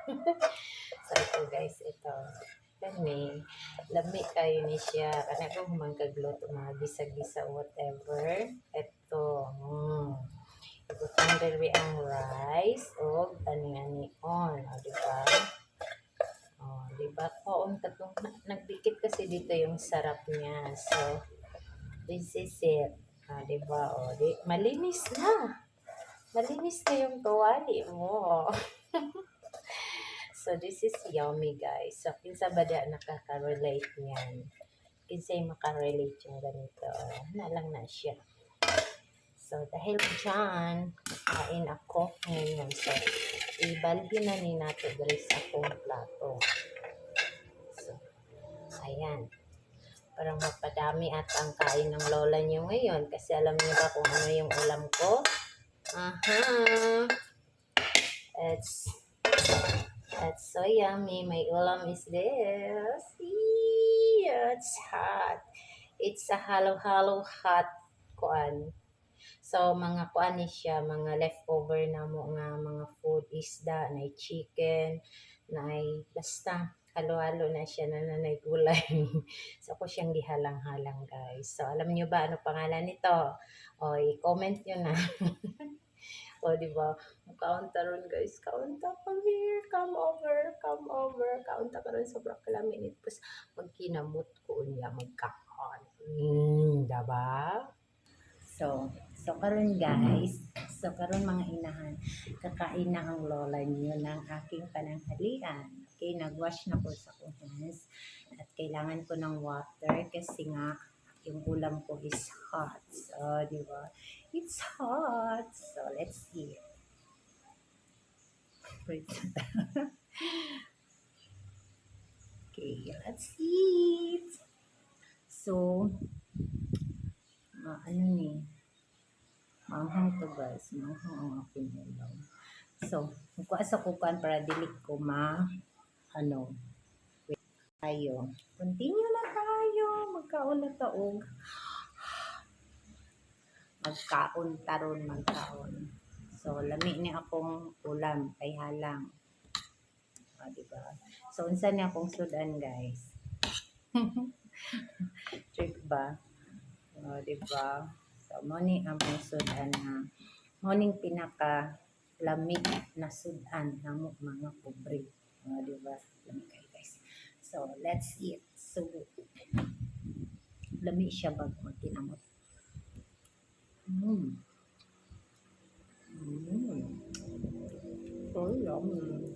So ito guys, ito. Kani, lami kayo ni siya. Kana ko humangkagluto mga gisa-gisa whatever. Ito. Ibutang diri ang rice o ani-ani on. O, diba? O, diba? Koon katong nagdikit kasi dito yung sarap niya. So, this is it. Diba? O, malinis na. Malinis na yung tuwali mo. So, this is yummy, guys. So, kinsa ba da nakaka-relate niyan? Kinsay makarelate yung ganito. Na lang na siya. So, dahil dyan, kain ako ngayon. So, ibalhin na ni nato dali sa akong plato. So, ayan. Parang mapadami at ang kain ng lola niyo ngayon. Kasi alam niyo ba kung ano yung ulam ko? Aha! It's so yummy. My ulam is this. It's hot. It's a halo-halo hot kuan. So, mga kuan ni siya, mga leftover na mo nga mga food, isda, na chicken, na basta halo-halo na siya na nanay gulay. So, ako siyang gihalang-halang guys. So, alam niyo ba ano pangalan nito? O, i-comment nyo na. O, di ba? Kaunta ron guys. Kaunta, come here. Come over. Come over. Kaunta ka ron. Sobrang kalaminit. Tapos, magkinamot ko niya. Magkakon. Diba? So karon guys. So karon mga inahan. Kakain na ang lola niyo ng aking pananghalian. Okay, nagwash na ko sa hands. At kailangan ko ng water kasi nga yung ulam ko is hot. So, di ba? It's hot. So, let's eat. Okay, let's eat. So, ano ni? Manghang to guys. Manghang ang aking ulam. So, kung sa kukan para dili ko ano, tayo. Continue na tayo. Magkaon na taog. Magkaon taron magkaon. So, lami ni akong ulam kay halang. Diba? So, unsa ni akong sudan, guys? Trick ba? Diba? So, mo ni ang sudan na mo ning pinaka lamig na sudan ng mga pobre. Diba? Lami kayo, guys. So, let's eat. So, lami siya bago magkinamot. So yummy.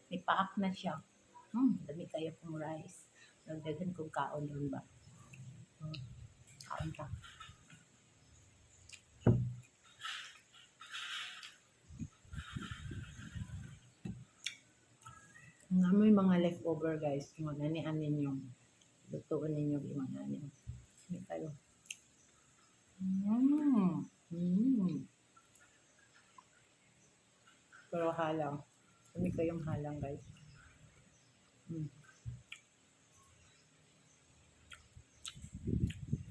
May paak na siya. Dami kayo pong rice. Nagdagan kong kaon doon ba? Kaon ka. Nga may mga leftover guys. Mga nani-anin yung lutuin ninyo yung mga nani. Hindi kayo. Pero halang. Hindi kayong halang guys.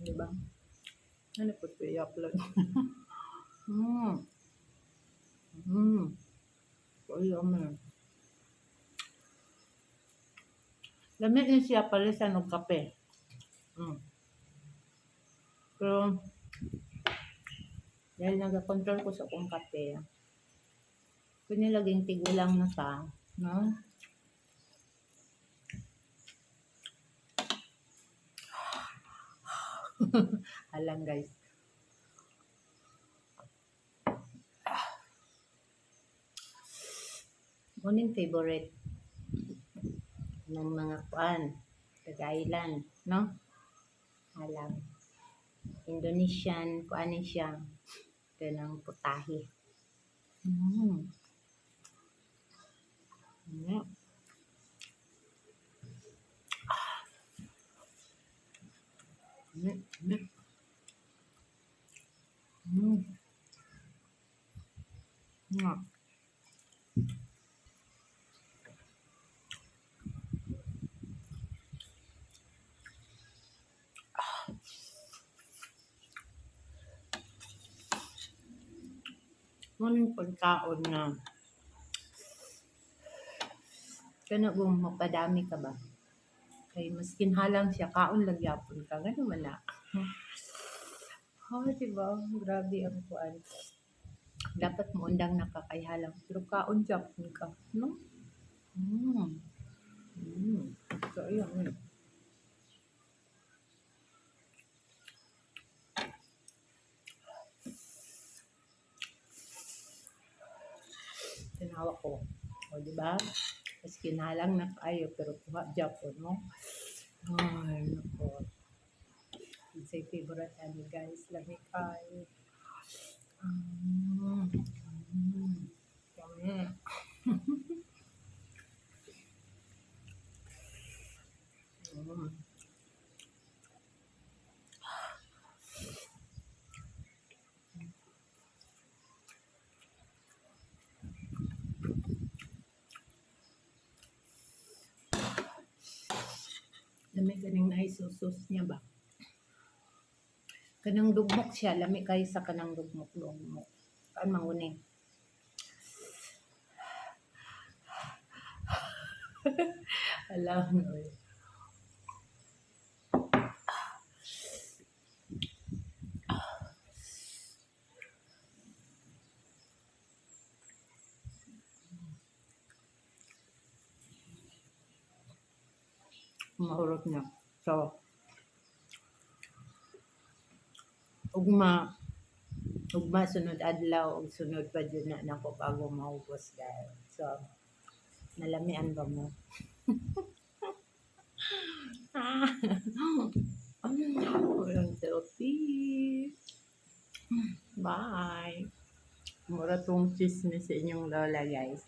Diba? Ano po ito i-upload? So yummy. Lamig din siya palisan ng kape. Pero, dahil nag-control ko sa akong kape, pinilaging tigulang na sa, no? Halang guys. Muning favorite ng mga kuan, Tagailan, no? Halang. Indonesian, kuan siya. Ito ng putahe. Anong pagkaon nga kana kung mapadami ka ba? Kay maskin halang siya kaon lagyapon ka gano man na. Diba? Grabe ang kuan. Dapat mo undang nakakayhalang pero kaon japon ka, no? Mm. So, ayun. Tinawa ko. O, di ba? Maskin halang na kayo pero kuha japon, no? Ay, nako. Say favorite ano guys, lami kayo. Yummy. Lami kaning naisusos niya ba? Kanang dugmok siya, lami kayo sa kanang dugmok. Kaan manguni? Alam mo. Mahurot niya. So, ugma sunod adlaw ug sunod pa jud na nako bago maubos guys. So, nalamian ba mo? Walang selfie. Bye. Mura tong chismis sa inyong lola guys.